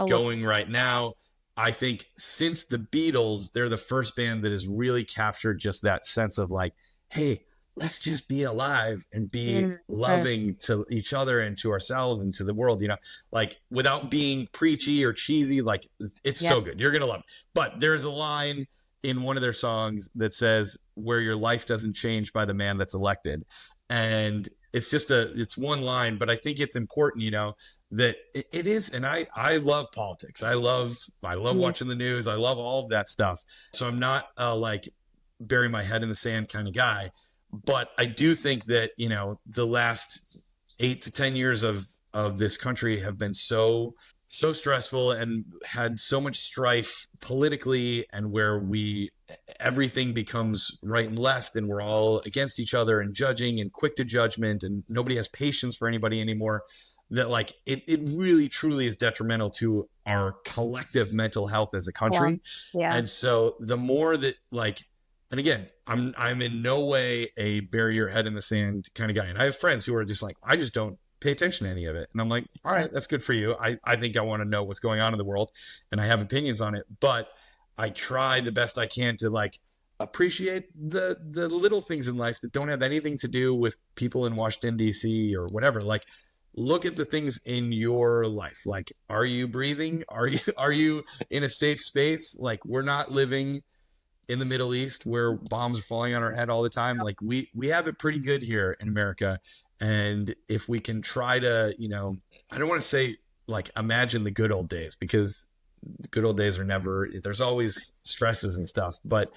going right now. I think since the Beatles, they're the first band that has really captured just that sense of like, hey, let's just be alive and be loving to each other and to ourselves and to the world, you know, like without being preachy or cheesy. Like it's so good. You're going to love it. But there's a line in one of their songs that says, where your life doesn't change by the man that's elected. And it's just it's one line, but I think it's important, you know, that it is. And I love politics. I love watching the news. I love all of that stuff. So I'm not like bury my head in the sand kind of guy, but I do think that, you know, the last 8 to 10 years of this country have been so stressful and had so much strife politically, and where everything becomes right and left, and we're all against each other and judging and quick to judgment, and nobody has patience for anybody anymore, that like it really truly is detrimental to our collective mental health as a country. Yeah. And so the more that, like, and again, I'm in no way a bury your head in the sand kind of guy. And I have friends who are just like, I just don't pay attention to any of it. And I'm like, all right, that's good for you. I think I want to know what's going on in the world, and I have opinions on it, but I try the best I can to like appreciate the little things in life that don't have anything to do with people in Washington, DC or whatever. Like, look at the things in your life. Like, are you breathing? Are you in a safe space? Like, we're not living in the Middle East where bombs are falling on our head all the time. Like, we have it pretty good here in America. And if we can try to, you know, I don't want to say like imagine the good old days, because the good old days are never, there's always stresses and stuff. But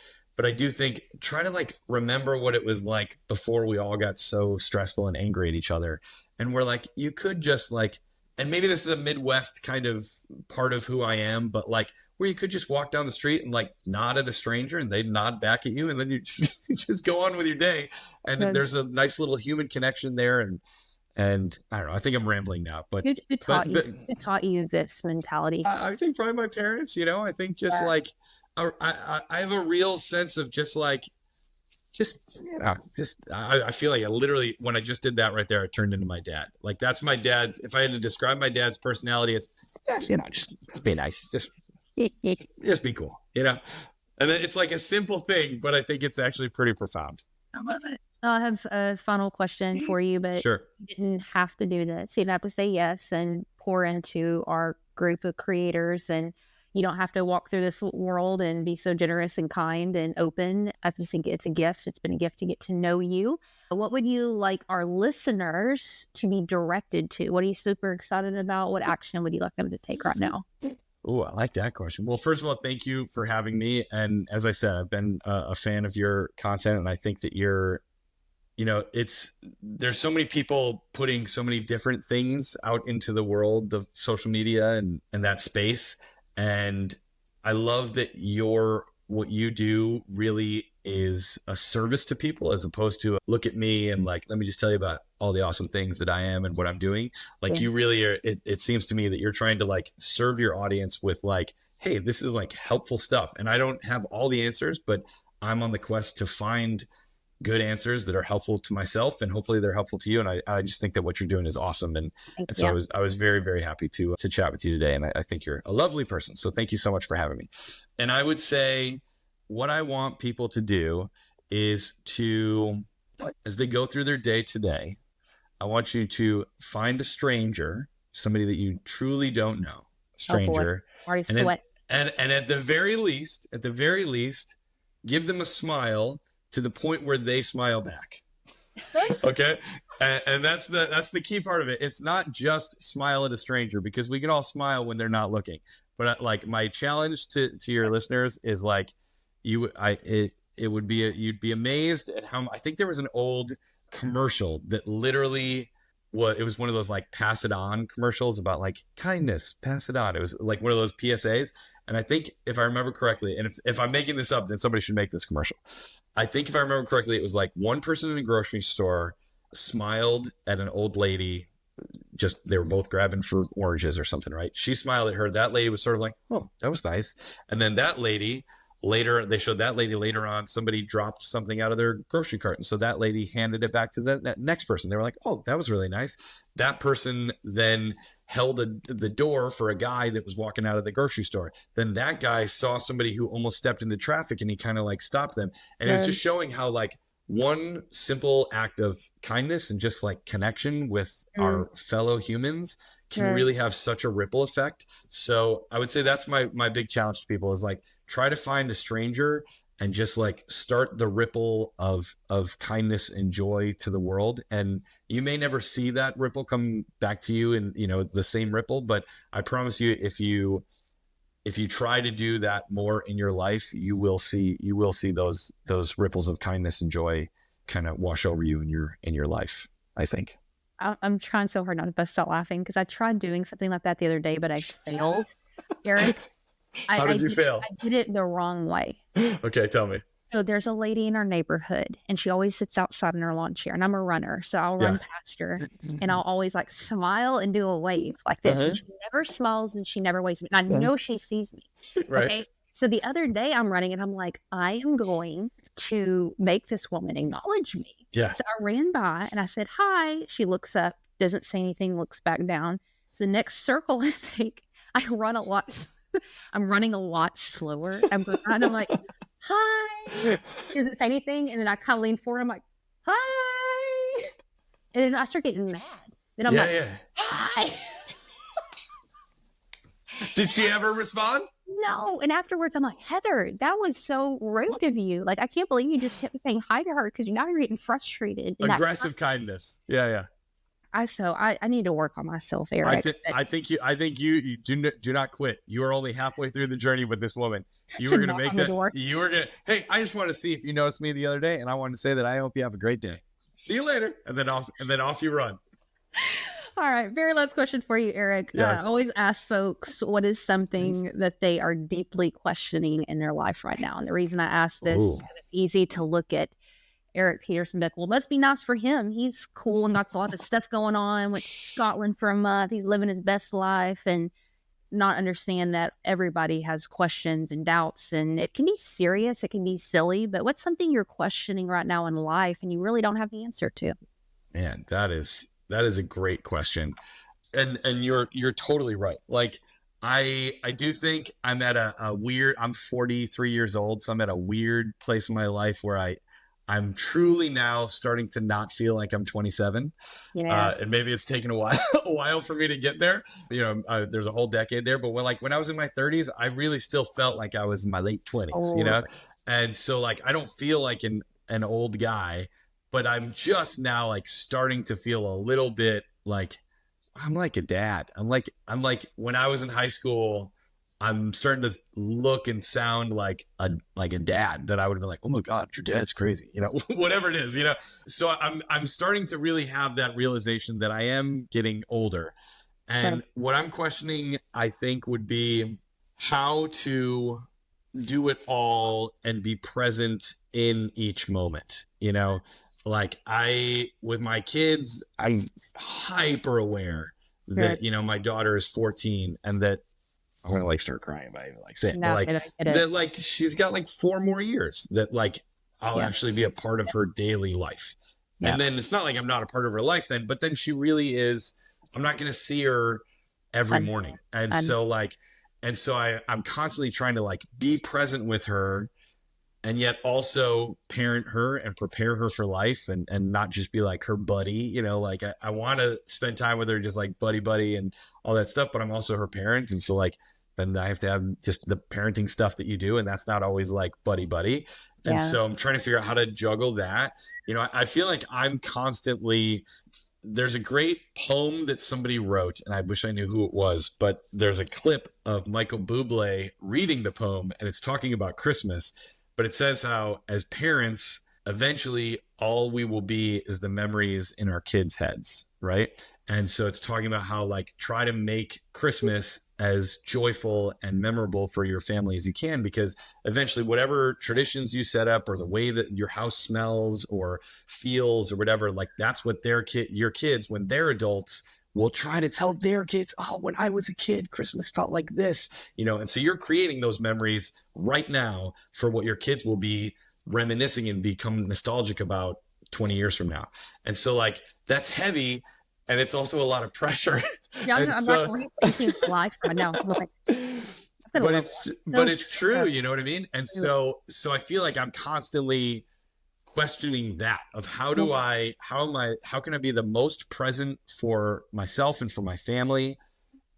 I do think try to like remember what it was like before we all got so stressful and angry at each other. And we're like, you could just like, and maybe this is a Midwest kind of part of who I am, but like where you could just walk down the street and like nod at a stranger and they'd nod back at you, and then you just go on with your day. And there's a nice little human connection there. And I don't know, I think I'm rambling now, but who taught you this mentality? I think probably my parents, you know. I think just like, I have a real sense of just like, I feel like I literally, when I just did that right there, I turned into my dad. Like, that's my dad's, if I had to describe my dad's personality, it's, you know, just be nice. Just be cool, you know? And then it's like a simple thing, but I think it's actually pretty profound. I love it. I have a final question for you, but sure. You didn't have to do this. You didn't have to say yes and pour into our group of creators, and you don't have to walk through this world and be so generous and kind and open. I just think it's a gift. It's been a gift to get to know you. What would you like our listeners to be directed to? What are you super excited about? What action would you like them to take right now? Oh, I like that question. Well, first of all, thank you for having me. And as I said, I've been a fan of your content, and I think that you're, you know, there's so many people putting so many different things out into the world of social media and that space. And I love that what you do really is a service to people, as opposed to look at me and like, let me just tell you about all the awesome things that I am and what I'm doing. Like, you really are, it seems to me that you're trying to like serve your audience with like, hey, this is like helpful stuff. And I don't have all the answers, but I'm on the quest to find good answers that are helpful to myself, and hopefully they're helpful to you. And I just think that what you're doing is awesome. And so I was very, very happy to chat with you today. And I think you're a lovely person. So thank you so much for having me. And I would say what I want people to do is to, as they go through their day today, I want you to find a stranger, somebody that you truly don't know, stranger. Already sweat. And at the very least, give them a smile to the point where they smile back. Okay. And that's the key part of it. It's not just smile at a stranger, because we can all smile when they're not looking. But like, my challenge to your listeners is like, you'd be amazed at how, I think there was an old commercial that literally it was one of those like pass it on commercials about like kindness, pass it on. It was like one of those PSAs. And I think if I remember correctly, and if I'm making this up, then somebody should make this commercial. I think if I remember correctly, it was like one person in a grocery store smiled at an old lady. Just, they were both grabbing for oranges or something, right? She smiled at her. That lady was sort of like, oh, that was nice. And then that lady, they showed that lady later on, somebody dropped something out of their grocery cart. And so that lady handed it back to the next person. They were like, oh, that was really nice. That person then held the door for a guy that was walking out of the grocery store. Then that guy saw somebody who almost stepped into traffic, and he kind of like stopped them. And it was just showing how like one simple act of kindness and just like connection with our fellow humans can really have such a ripple effect. So I would say that's my big challenge to people, is like, try to find a stranger and just like start the ripple of kindness and joy to the world. And You may never see that ripple come back to you in, the same ripple, but I promise you, if you try to do that more in your life, you will see those ripples of kindness and joy kind of wash over you in your life, I think. I'm trying so hard not to bust out laughing because I tried doing something like that the other day, but I failed. Eric, How did you fail? I did it the wrong way. Okay, tell me. So there's a lady in our neighborhood and she always sits outside in her lawn chair, and I'm a runner. So I'll run past her and I'll always like smile and do a wave like this. And she never smiles and she never waves me. And I know she sees me. Right. Okay. So the other day I'm running and I'm like, I am going to make this woman acknowledge me. Yeah. So I ran by and I said, hi. She looks up, doesn't say anything, looks back down. So the next circle I make, I run a lot. I'm running a lot slower. I'm like, hi. She doesn't say anything. And then I kind of lean forward. I'm like, hi. And then I start getting mad. Then I'm hi. Did she ever respond? No. And afterwards, I'm like, Heather, that was so rude of you. Like, I can't believe you just kept saying hi to her because now you're getting frustrated. Aggressive kindness. Yeah. I need to work on myself, Eric. I think you do not quit. You are only halfway through the journey with this woman. You were going to make that. You were going to, hey, I just want to see if you noticed me the other day, and I wanted to say that I hope you have a great day. See you later. And then off you run. All right. Very last question for you, Eric. Yes. I always ask folks, what is something that they are deeply questioning in their life right now? And the reason I ask this is it's easy to look at Eric Peterson, well, it must be nice for him. He's cool and got a lot of stuff going on. Went to Scotland for a month. He's living his best life, and not understand that everybody has questions and doubts, and it can be serious. It can be silly, but what's something you're questioning right now in life and you really don't have the answer to? Man, that is a great question. And you're totally right. Like, I do think I'm at I'm 43 years old. So I'm at a weird place in my life where I'm truly now starting to not feel like I'm 27. Yeah. And maybe it's taken a while for me to get there. There's a whole decade there. But when I was in my 30s, I really still felt like I was in my late 20s, And so like, I don't feel like an old guy, but I'm just now like starting to feel a little bit like I'm like a dad. I'm like when I was in high school, I'm starting to look and sound like a dad that I would have been like, oh my God, your dad's crazy, whatever it is, So I'm starting to really have that realization that I am getting older. And what I'm questioning, I think, would be how to do it all and be present in each moment, Like with my kids, I'm hyper aware that, my daughter is 14 and that I'm going to like start crying by even like saying, no, that like she's got like 4 more years that like I'll actually be a part of her daily life. Yeah. And then it's not like I'm not a part of her life then, but then she really is. I'm not going to see her every morning. And so I'm constantly trying to like be present with her and yet also parent her and prepare her for life and not just be like her buddy, like I want to spend time with her just like buddy and all that stuff, but I'm also her parent. And so like, then I have to have just the parenting stuff that you do. And that's not always like buddy. And so I'm trying to figure out how to juggle that. I feel like I'm constantly, there's a great poem that somebody wrote, and I wish I knew who it was, but there's a clip of Michael Bublé reading the poem, and it's talking about Christmas, but it says how as parents, eventually all we will be is the memories in our kids' heads, right? And so it's talking about how like try to make Christmas as joyful and memorable for your family as you can, because eventually whatever traditions you set up or the way that your house smells or feels or whatever, like that's what your kids, when they're adults, will try to tell their kids, oh, when I was a kid, Christmas felt like this, and so you're creating those memories right now for what your kids will be reminiscing and become nostalgic about 20 years from now. And so like, that's heavy. And it's also a lot of pressure. Yeah, I'm not thinking life right now. But it's true, you know what I mean? And so I feel like I'm constantly questioning that of how can I be the most present for myself and for my family,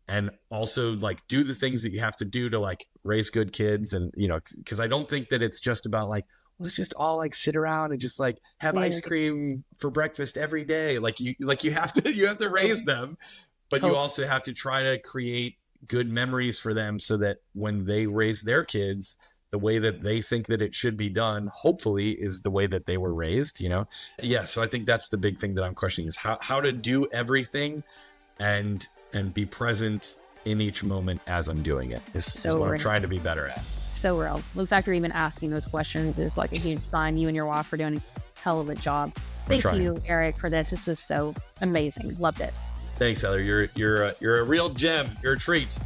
and also like do the things that you have to do to like raise good kids. And, because I don't think that it's just about like, let's just all like sit around and just like have ice cream for breakfast every day. Like you have to raise them, but you also have to try to create good memories for them so that when they raise their kids, the way that they think that it should be done, hopefully, is the way that they were raised, you know? Yeah, so I think that's the big thing that I'm questioning is how to do everything and be present in each moment as I'm doing it is what I'm trying to be better at. So real. The fact you're even asking those questions is like a huge sign. You and your wife are doing a hell of a job. Thank you, Eric, for this. This was so amazing. Loved it. Thanks, Heather. You're a real gem. You're a treat.